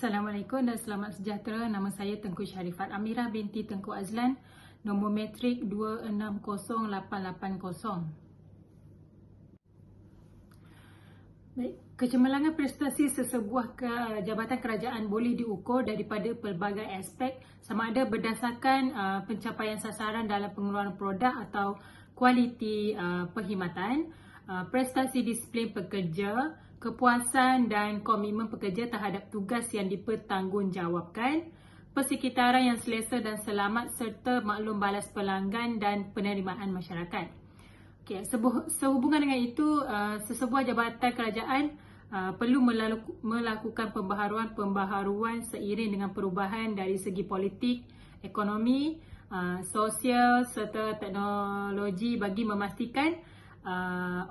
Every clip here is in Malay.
Assalamualaikum dan selamat sejahtera. Nama saya Tengku Syarifat Amirah binti Tengku Azlan, nombor matrik 260880. Baik, kecemerlangan prestasi sesebuah jabatan kerajaan boleh diukur daripada pelbagai aspek, sama ada berdasarkan pencapaian sasaran dalam pengeluaran produk atau kualiti perkhidmatan, prestasi disiplin pekerja, kepuasan dan komitmen pekerja terhadap tugas yang dipertanggungjawabkan, persekitaran yang selesa dan selamat serta maklum balas pelanggan dan penerimaan masyarakat. Okay, sehubungan dengan itu, sesebuah jabatan kerajaan perlu melakukan pembaharuan seiring dengan perubahan dari segi politik, ekonomi, sosial serta teknologi bagi memastikan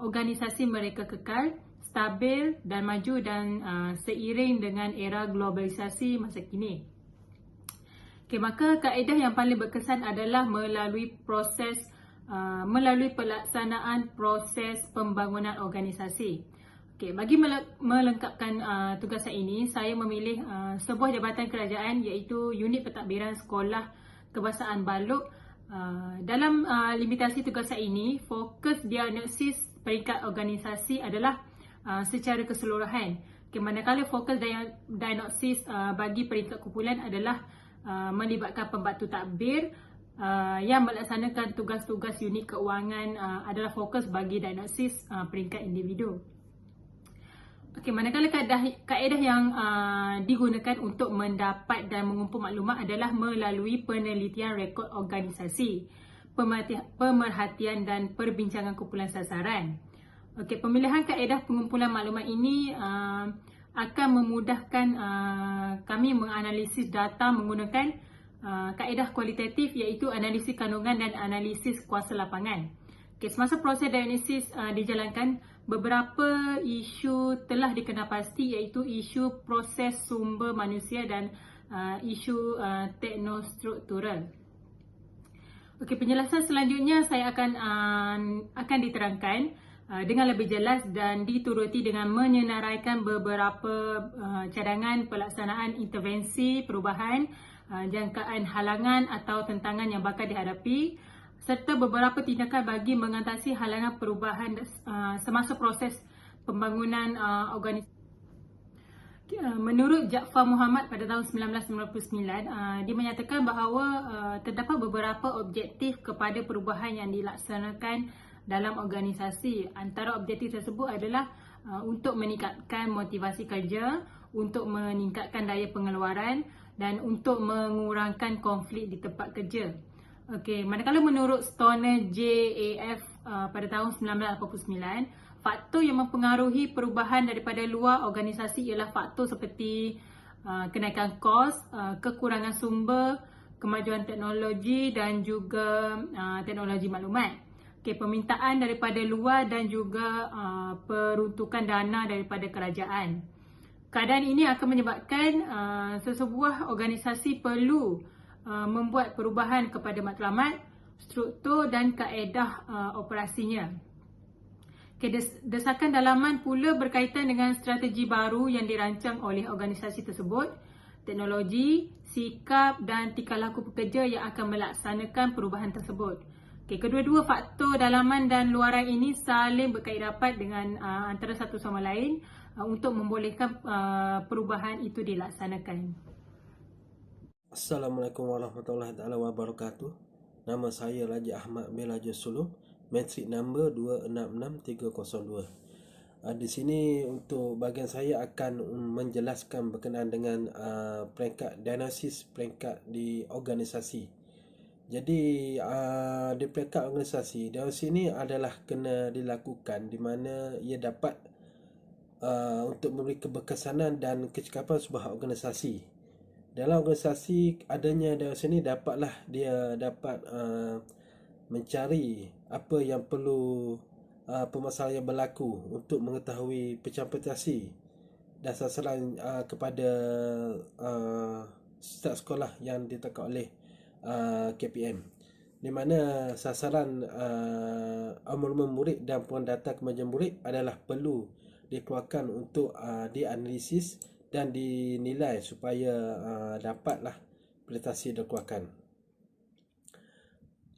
organisasi mereka kekal, stabil dan maju dan seiring dengan era globalisasi masa kini. Okay, maka kaedah yang paling berkesan adalah melalui pelaksanaan proses pembangunan organisasi. Okay, bagi melengkapkan tugasan ini, saya memilih sebuah jabatan kerajaan iaitu Unit Pentadbiran Sekolah Kebangsaan Balok. Dalam limitasi tugasan ini, fokus diagnosis peringkat organisasi adalah secara keseluruhan. Okay, manakala fokus diagnosis bagi peringkat kumpulan adalah melibatkan pembantu tadbir yang melaksanakan tugas-tugas unit keuangan adalah fokus bagi diagnosis peringkat individu. Okey, manakala kaedah yang digunakan untuk mendapat dan mengumpul maklumat adalah melalui penelitian rekod organisasi, pemerhatian dan perbincangan kumpulan sasaran. Okey, pemilihan kaedah pengumpulan maklumat ini akan memudahkan kami menganalisis data menggunakan kaedah kualitatif iaitu analisis kandungan dan analisis kuasa lapangan. Okay, semasa proses diagnosis dijalankan, beberapa isu telah dikenal pasti iaitu isu proses sumber manusia dan isu teknostruktural. Okay, penjelasan selanjutnya saya akan diterangkan dengan lebih jelas dan dituruti dengan menyenaraikan beberapa cadangan pelaksanaan intervensi perubahan, jangkaan halangan atau tentangan yang bakal dihadapi serta beberapa tindakan bagi mengatasi halangan perubahan semasa proses pembangunan organisasi. Menurut Jaafar Mohamad pada tahun 1999, dia menyatakan bahawa terdapat beberapa objektif kepada perubahan yang dilaksanakan dalam organisasi. Antara objektif tersebut adalah untuk meningkatkan motivasi kerja, untuk meningkatkan daya pengeluaran dan untuk mengurangkan konflik di tempat kerja. Okey, manakala menurut Stoner JAF pada tahun 1989, faktor yang mempengaruhi perubahan daripada luar organisasi ialah faktor seperti kenaikan kos, kekurangan sumber, kemajuan teknologi dan juga teknologi maklumat. Okay, permintaan daripada luar dan juga peruntukan dana daripada kerajaan. Keadaan ini akan menyebabkan sesebuah organisasi perlu membuat perubahan kepada matlamat, struktur dan kaedah operasinya. Okay, desakan dalaman pula berkaitan dengan strategi baru yang dirancang oleh organisasi tersebut, teknologi, sikap dan tingkah laku pekerja yang akan melaksanakan perubahan tersebut. Okay, kedua-dua faktor dalaman dan luaran ini saling berkait rapat dengan antara satu sama lain untuk membolehkan perubahan itu dilaksanakan. Assalamualaikum warahmatullahi wabarakatuh. Nama saya Raja Ahmad bin Raja Sulung, matrik number 266302. Di sini untuk bahagian saya akan menjelaskan berkenaan dengan peringkat diagnosis peringkat di organisasi. Jadi di peringkat organisasi, diagnosis ini adalah kena dilakukan di mana ia dapat untuk memberi keberkesanan dan kecekapan sebuah organisasi. Dalam organisasi adanya diagnosis ini dapatlah dia dapat mencari apa yang perlu permasalahan yang berlaku untuk mengetahui pencapaian dan sasaran kepada staf sekolah yang ditetapkan oleh KPM, di mana sasaran enrolment murid dan pendata kemajuan murid adalah perlu dikeluarkan untuk dianalisis dan dinilai supaya dapatlah prestasi dikeluarkan.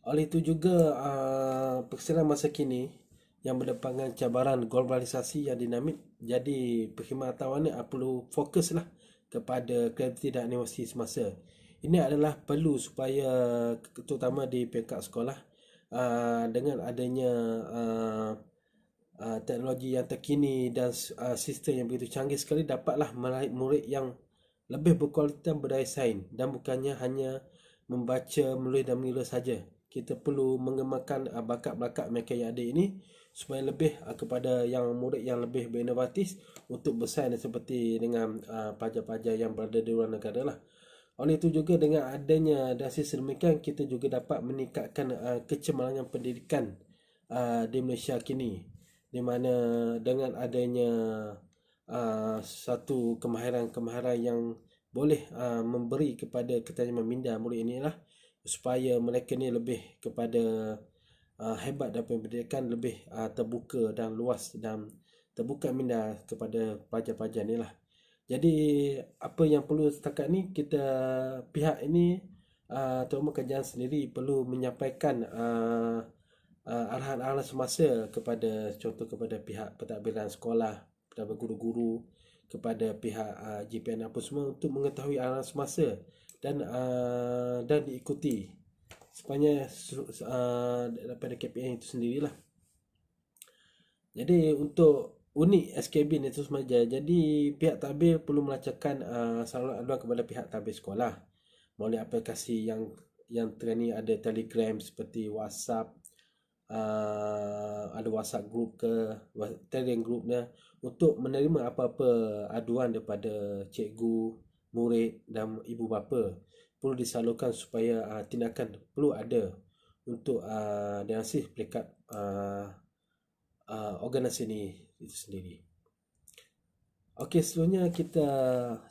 Oleh itu juga perkembangan masa kini yang berdepan cabaran globalisasi yang dinamik, jadi perkhidmatan perlu fokuslah kepada kreativiti dan inovasi semasa. Ini adalah perlu supaya terutama di peringkat sekolah dengan adanya teknologi yang terkini dan sistem yang begitu canggih sekali dapatlah menarik murid yang lebih berkualiti dan berdaya saing, dan bukannya hanya membaca, menulis dan mengira saja. Kita perlu mengembangkan bakat-bakat mereka yang ada ini supaya lebih kepada yang murid yang lebih berinovatif untuk bersaing seperti dengan pelajar-pelajar yang berada di luar negara lah. Oleh itu juga dengan adanya dan sedemikian kita juga dapat meningkatkan kecemerlangan pendidikan di Malaysia kini, di mana dengan adanya satu kemahiran yang boleh memberi kepada ketajaman minda murid ini lah, supaya mereka ni lebih kepada hebat dan pendidikan lebih terbuka dan luas dan terbuka minda kepada pelajar-pelajar ni lah. Jadi apa yang perlu setakat ni, kita pihak ini terutama kerajaan sendiri perlu menyampaikan arahan-arahan semasa kepada contoh kepada pihak pentadbiran sekolah, kepada guru-guru, kepada pihak GPN apa semua untuk mengetahui arahan semasa dan diikuti sepanjang daripada KPM itu sendirilah. Jadi untuk unit SKB ni terus mengajar, jadi pihak tadbir perlu melancarkan saluran aduan kepada pihak tadbir sekolah melalui aplikasi yang terkini, ada Telegram seperti WhatsApp, ada WhatsApp group ke Telegram groupnya, untuk menerima apa-apa aduan daripada cikgu, murid dan ibu bapa. Perlu disalurkan supaya tindakan perlu ada untuk dianalisis peringkat organisasi ini itu sendiri. Okey, seterusnya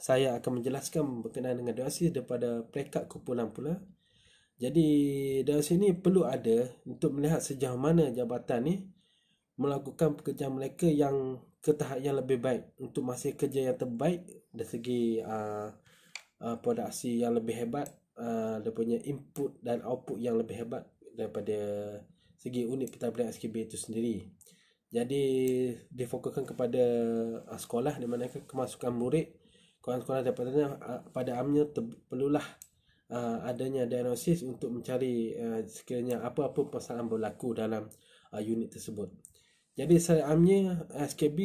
saya akan menjelaskan berkenaan dengan dianalisis daripada peringkat kumpulan pula. Jadi dari sini perlu ada untuk melihat sejauh mana jabatan ni melakukan pekerjaan mereka yang ke tahap yang lebih baik untuk masa kerja yang terbaik dari segi produksi yang lebih hebat, dia punya input dan output yang lebih hebat daripada segi unit pentadbiran SKB itu sendiri. Jadi difokuskan kepada sekolah di mana kemasukan murid, sekolah dapatnya pada amnya perlulah adanya diagnosis untuk mencari sekiranya apa-apa permasalahan berlaku dalam unit tersebut. Jadi seamnya SKB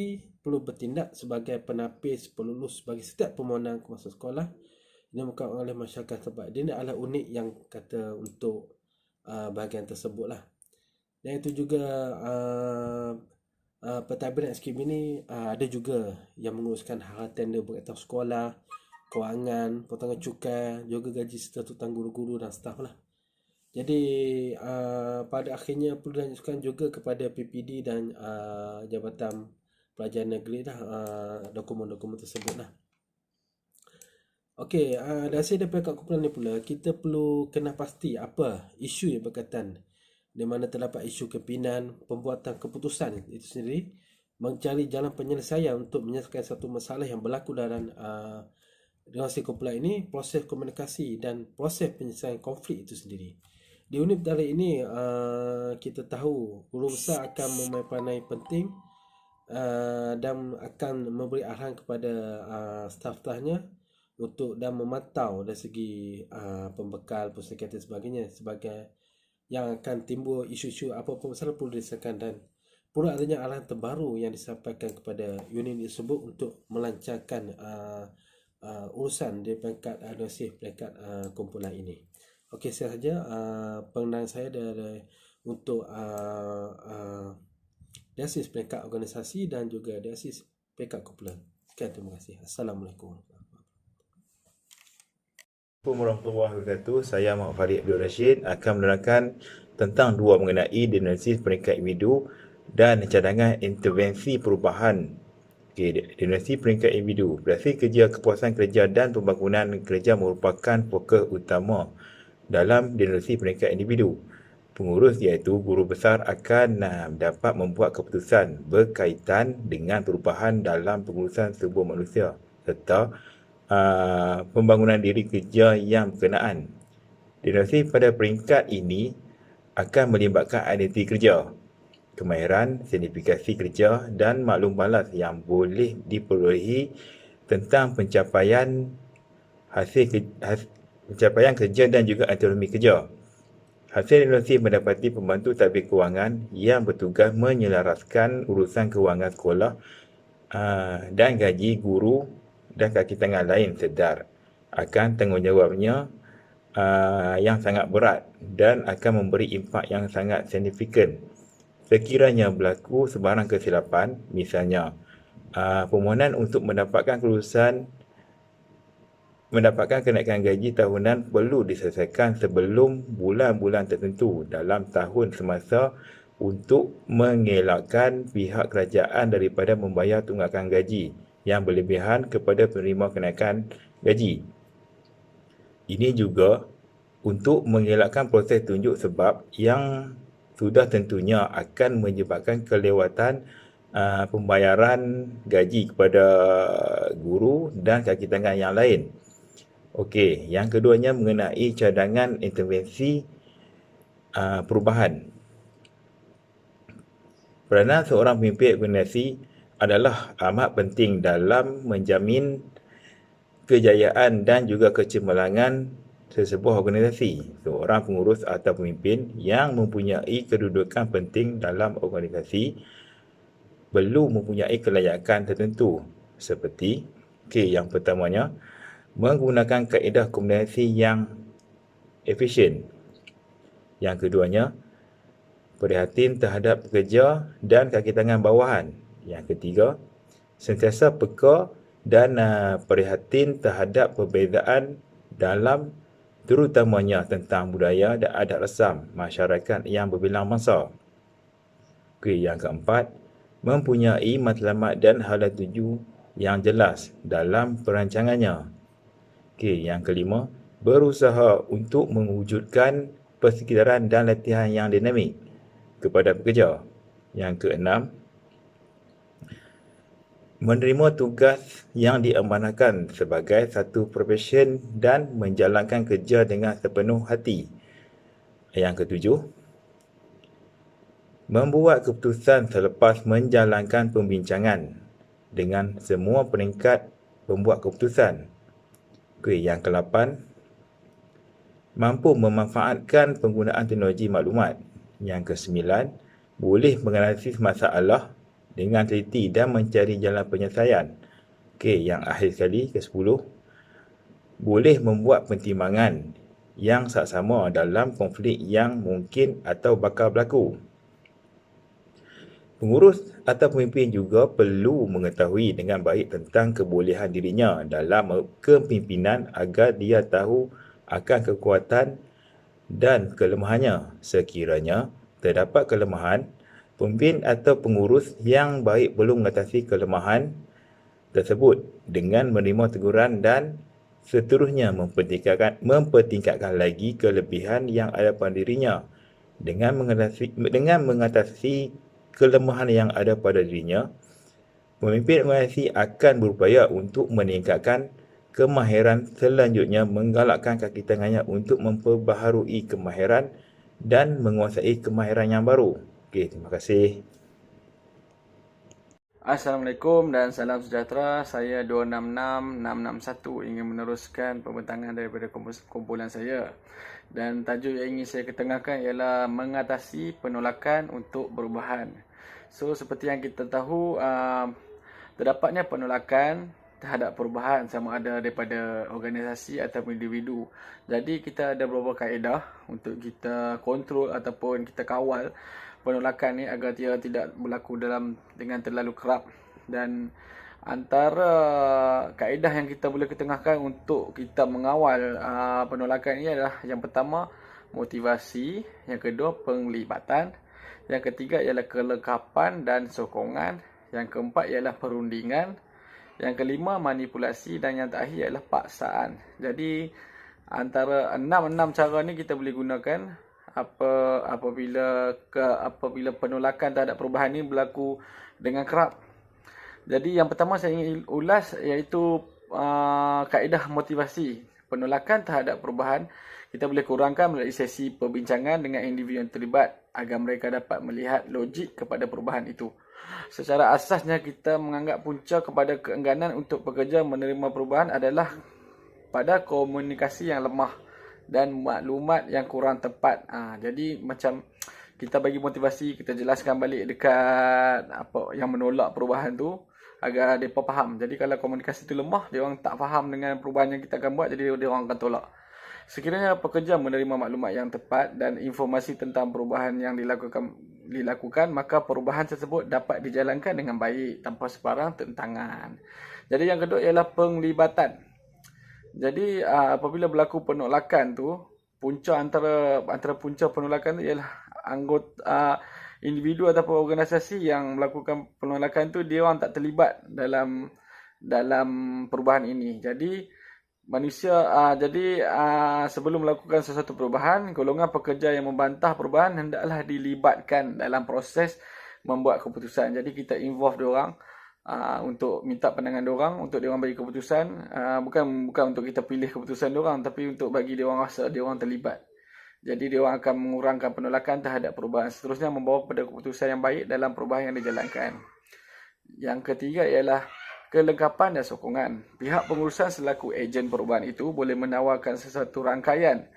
perlu bertindak sebagai penapis pelulus bagi setiap permohonan kemasukan sekolah yang dimuka oleh masyarakat tempat. Dia adalah unit yang kata untuk bahagian tersebut lah. Dan itu juga pentadbiran SKB ni ada juga yang menguruskan hal tender berkaitan sekolah, kewangan, potongan cukai, juga gaji serta tutang guru-guru dan staf lah. Jadi pada akhirnya perlu dilanjutkan juga kepada PPD dan Jabatan Pelajaran Negeri lah, dokumen-dokumen tersebut lah. Okey, dari hasil daripada kumpulan ni pula, kita perlu kena pasti apa isu yang berkaitan, di mana terdapat isu kepimpinan, pembuatan keputusan itu sendiri, mencari jalan penyelesaian untuk menyelesaikan satu masalah yang berlaku dalam relasi kumpulan ini, proses komunikasi dan proses penyelesaian konflik itu sendiri. Di unit dari ini kita tahu guru besar akan memain peranan penting dan akan memberi arahan kepada staf-stafnya untuk dan memantau dari segi pembekal, pustikan dan sebagainya, sebagai yang akan timbul isu-isu apa-apa masalah perlu diselesaikan, dan perlu adanya arahan terbaru yang disampaikan kepada unit tersebut untuk melancarkan urusan di peringkat analisis peringkat kumpulan ini. Okey, saya saja pengenalan saya untuk dianalisis peringkat organisasi dan juga dianalisis peringkat kumpulan. Sekian, terima kasih. Assalamualaikum. Assalamualaikum warahmatullahi wabarakatuh. Saya Muhammad Farid Abdul Rashid akan menerangkan tentang dua mengenai diagnosis peringkat individu dan cadangan intervensi perubahan. Diagnosis peringkat individu. Berdasarkan kerja kepuasan kerja dan pembangunan kerja merupakan fokus utama dalam diagnosis peringkat individu. Pengurus iaitu guru besar akan dapat membuat keputusan berkaitan dengan perubahan dalam pengurusan sebuah manusia. serta pembangunan diri kerja yang berkenaan. Diagnosis pada peringkat ini akan melibatkan identiti kerja, kemahiran, sertifikasi kerja dan maklum balas yang boleh diperolehi tentang pencapaian pencapaian kerja dan juga autonomi kerja. Hasil diagnosis mendapati pembantu tadbir kewangan yang bertugas menyelaraskan urusan kewangan sekolah dan gaji guru dan kaki tangan lain sedar akan tanggungjawabnya yang sangat berat dan akan memberi impak yang sangat signifikan. Sekiranya berlaku sebarang kesilapan, misalnya permohonan untuk mendapatkan kenaikan gaji tahunan perlu diselesaikan sebelum bulan-bulan tertentu dalam tahun semasa untuk mengelakkan pihak kerajaan daripada membayar tunggakan gaji yang berlebihan kepada penerima kenaikan gaji. Ini juga untuk mengelakkan proses tunjuk sebab yang sudah tentunya akan menyebabkan kelewatan pembayaran gaji kepada guru dan kaki tangan yang lain. Okey, yang keduanya mengenai cadangan intervensi perubahan. Peranan seorang pemimpin organisasi adalah amat penting dalam menjamin kejayaan dan juga kecemerlangan sesebuah organisasi. Seorang pengurus atau pemimpin yang mempunyai kedudukan penting dalam organisasi perlu mempunyai kelayakan tertentu seperti yang pertamanya, menggunakan kaedah komunikasi yang efisien. Yang keduanya, prihatin terhadap pekerja dan kaki tangan bawahan. Yang ketiga, sentiasa peka dan prihatin terhadap perbezaan dalam terutamanya tentang budaya dan adat rasam masyarakat yang berbilang masa. Yang keempat, mempunyai matlamat dan hala tuju yang jelas dalam perancangannya. Yang kelima, berusaha untuk mewujudkan persekitaran dan latihan yang dinamik kepada pekerja. Yang keenam, menerima tugas yang diamanahkan sebagai satu profesion dan menjalankan kerja dengan sepenuh hati. Yang ketujuh, membuat keputusan selepas menjalankan pembincangan dengan semua peringkat pembuat keputusan. Yang ke-8, mampu memanfaatkan penggunaan teknologi maklumat. Yang ke-9, boleh menganalisis masalah dengan teliti dan mencari jalan penyelesaian. Yang akhir sekali, ke-10, boleh membuat pertimbangan yang saksama dalam konflik yang mungkin atau bakal berlaku. Pengurus atau pemimpin juga perlu mengetahui dengan baik tentang kebolehan dirinya dalam kepimpinan agar dia tahu akan kekuatan dan kelemahannya. Sekiranya terdapat kelemahan, pemimpin atau pengurus yang baik perlu mengatasi kelemahan tersebut dengan menerima teguran dan seterusnya mempertingkatkan lagi kelebihan yang ada pada dirinya dengan mengatasi kelemahan yang ada pada dirinya. Pemimpin organisasi akan berupaya untuk meningkatkan kemahiran selanjutnya, menggalakkan kaki tangannya untuk memperbaharui kemahiran dan menguasai kemahiran yang baru. Terima kasih. Assalamualaikum dan salam sejahtera. Saya 266661 ingin meneruskan pembentangan daripada kumpulan saya. Dan tajuk yang ingin saya ketengahkan ialah mengatasi penolakan untuk perubahan. So, seperti yang kita tahu, terdapatnya penolakan terhadap perubahan sama ada daripada organisasi ataupun individu. Jadi, kita ada beberapa kaedah untuk kita kontrol ataupun kita kawal penolakan ni agar dia tidak berlaku dengan terlalu kerap. Dan antara kaedah yang kita boleh ketengahkan untuk kita mengawal penolakan ini adalah yang pertama, motivasi. Yang kedua, penglibatan. Yang ketiga ialah kelengkapan dan sokongan. Yang keempat ialah perundingan. Yang kelima, manipulasi. Dan yang terakhir ialah paksaan. Jadi antara enam cara ni kita boleh gunakan apabila penolakan terhadap perubahan ini berlaku dengan kerap. Jadi yang pertama saya ingin ulas iaitu kaedah motivasi penolakan terhadap perubahan kita boleh kurangkan melalui sesi perbincangan dengan individu yang terlibat agar mereka dapat melihat logik kepada perubahan itu. Secara asasnya kita menganggap punca kepada keengganan untuk pekerja menerima perubahan adalah pada komunikasi yang lemah dan maklumat yang kurang tepat. Jadi macam kita bagi motivasi, kita jelaskan balik dekat apa yang menolak perubahan tu agar mereka faham. Jadi kalau komunikasi tu lemah, dia orang tak faham dengan perubahan yang kita akan buat, jadi dia orang akan tolak. Sekiranya pekerja menerima maklumat yang tepat dan informasi tentang perubahan yang dilakukan, maka perubahan tersebut dapat dijalankan dengan baik tanpa sebarang tentangan. Jadi yang kedua ialah penglibatan. Jadi apabila berlaku penolakan tu, punca antara punca penolakan tu ialah anggota individu ataupun organisasi yang melakukan penolakan tu dia orang tak terlibat dalam perubahan ini. Jadi sebelum melakukan sesuatu perubahan, golongan pekerja yang membantah perubahan hendaklah dilibatkan dalam proses membuat keputusan. Jadi kita involve diorang untuk minta pandangan diorang, untuk diorang bagi keputusan, bukan untuk kita pilih keputusan diorang, tapi untuk bagi diorang rasa diorang terlibat. Jadi diorang akan mengurangkan penolakan terhadap perubahan, seterusnya membawa pada keputusan yang baik dalam perubahan yang dijalankan. Yang ketiga ialah kelengkapan dan sokongan. Pihak pengurusan selaku ejen perubahan itu boleh menawarkan sesuatu rangkaian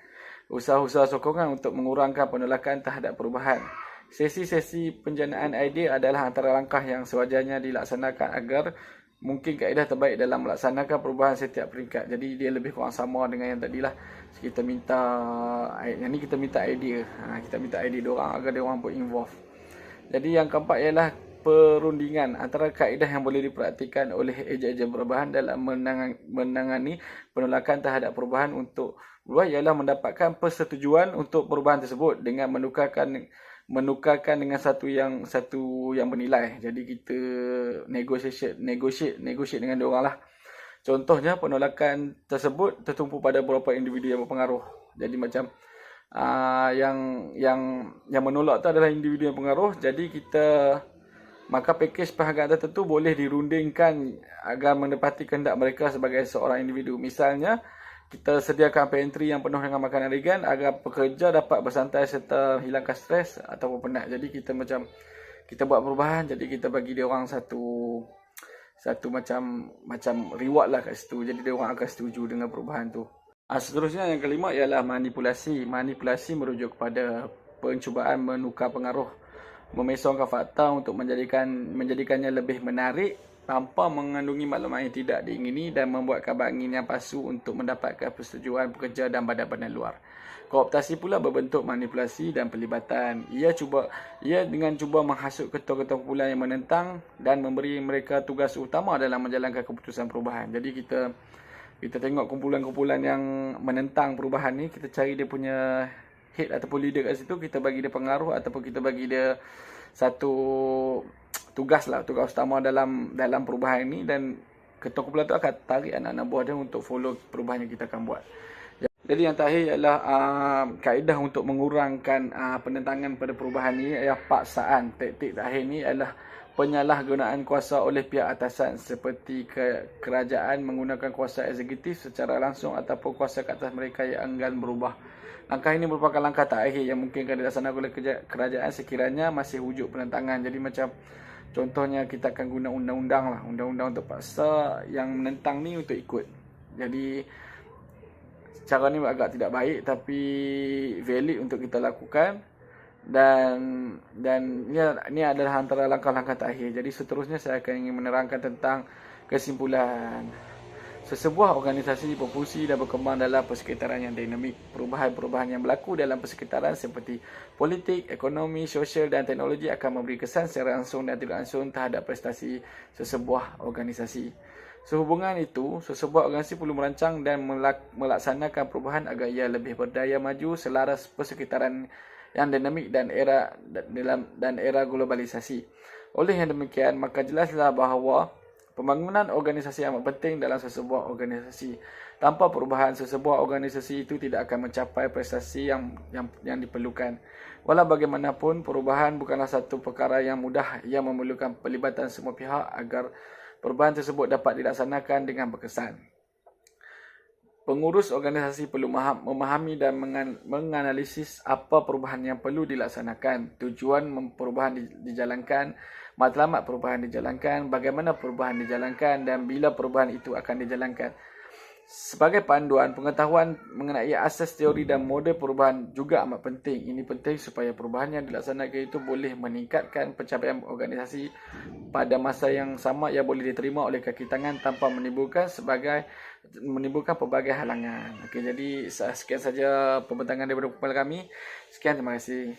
usaha-usaha sokongan untuk mengurangkan penolakan terhadap perubahan. Sesi-sesi penjanaan idea adalah antara langkah yang sewajarnya dilaksanakan agar mungkin kaedah terbaik dalam melaksanakan perubahan setiap peringkat. Jadi dia lebih kurang sama dengan yang tadilah. Kita minta idea. Kita minta idea diorang agar diorang pun involve. Jadi yang keempat ialah perundingan. Antara kaedah yang boleh diperhatikan oleh ejen-ejen perubahan dalam menangani penolakan terhadap perubahan untuk berubah ialah mendapatkan persetujuan untuk perubahan tersebut dengan menukarkan dengan satu yang bernilai. Jadi kita negotiate dengan diorang lah. Contohnya penolakan tersebut tertumpu pada beberapa individu yang berpengaruh. Jadi macam yang menolak tu adalah individu yang pengaruh. Jadi maka pakej penghargaan tertentu boleh dirundingkan agar menepati kehendak mereka sebagai seorang individu. Misalnya, kita sediakan pantry yang penuh dengan makanan ringan agar pekerja dapat bersantai serta hilangkan stres ataupun penat. Jadi kita buat perubahan, jadi kita bagi dia orang satu macam reward lah kat situ. Jadi dia orang akan setuju dengan perubahan tu. Seterusnya yang kelima ialah manipulasi. Manipulasi merujuk kepada pencubaan menukar pengaruh, memesongkan fakta untuk menjadikannya lebih menarik tanpa mengandungi maklumat yang tidak diingini dan membuat kabar angin yang palsu untuk mendapatkan persetujuan pekerja dan badan-badan luar. Kooptasi pula berbentuk manipulasi dan pelibatan. Ia dengan cuba menghasut ketua-ketua kumpulan yang menentang dan memberi mereka tugas utama dalam menjalankan keputusan perubahan. Jadi kita tengok kumpulan-kumpulan yang menentang perubahan ni, kita cari dia punya head ataupun leader kat situ, kita bagi dia pengaruh ataupun kita bagi dia satu tugas utama dalam perubahan ini, dan ketua kumpulan tu akan tarik anak-anak buah dia untuk follow perubahan yang kita akan buat. Jadi yang terakhir ialah kaedah untuk mengurangkan penentangan pada perubahan ini ialah paksaan. Taktik terakhir ini adalah penyalahgunaan kuasa oleh pihak atasan seperti kerajaan menggunakan kuasa eksekutif secara langsung ataupun kuasa ke atas mereka yang enggan berubah. Langkah ini merupakan langkah terakhir yang mungkin akan dilaksanakan oleh kerajaan sekiranya masih wujud penentangan. Jadi macam contohnya kita akan guna undang-undang untuk paksa yang menentang ni untuk ikut. Jadi cara ni agak tidak baik tapi valid untuk kita lakukan, dan ini adalah antara langkah-langkah terakhir. Jadi seterusnya saya akan ingin menerangkan tentang kesimpulan. Sesebuah organisasi berfungsi dan berkembang dalam persekitaran yang dinamik. Perubahan-perubahan yang berlaku dalam persekitaran seperti politik, ekonomi, sosial dan teknologi akan memberi kesan secara langsung dan tidak langsung terhadap prestasi sesebuah organisasi. Sehubungan itu, sesebuah organisasi perlu merancang dan melaksanakan perubahan agar ia lebih berdaya maju selaras persekitaran yang dinamik dan era globalisasi. Oleh yang demikian, maka jelaslah bahawa pembangunan organisasi amat penting dalam sesebuah organisasi. Tanpa perubahan, sesebuah organisasi itu tidak akan mencapai prestasi yang diperlukan. Walau bagaimanapun, perubahan bukanlah satu perkara yang mudah. Ia memerlukan pelibatan semua pihak agar perubahan tersebut dapat dilaksanakan dengan berkesan. Pengurus organisasi perlu memahami dan menganalisis apa perubahan yang perlu dilaksanakan, tujuan perubahan dijalankan, matlamat perubahan dijalankan, bagaimana perubahan dijalankan dan bila perubahan itu akan dijalankan. Sebagai panduan, pengetahuan mengenai asas teori dan model perubahan juga amat penting. Ini penting supaya perubahan yang dilaksanakan itu boleh meningkatkan pencapaian organisasi pada masa yang sama yang boleh diterima oleh kaki tangan tanpa menimbulkan pelbagai halangan. Okey, jadi sekian saja pembentangan daripada kepala kami. Sekian, terima kasih.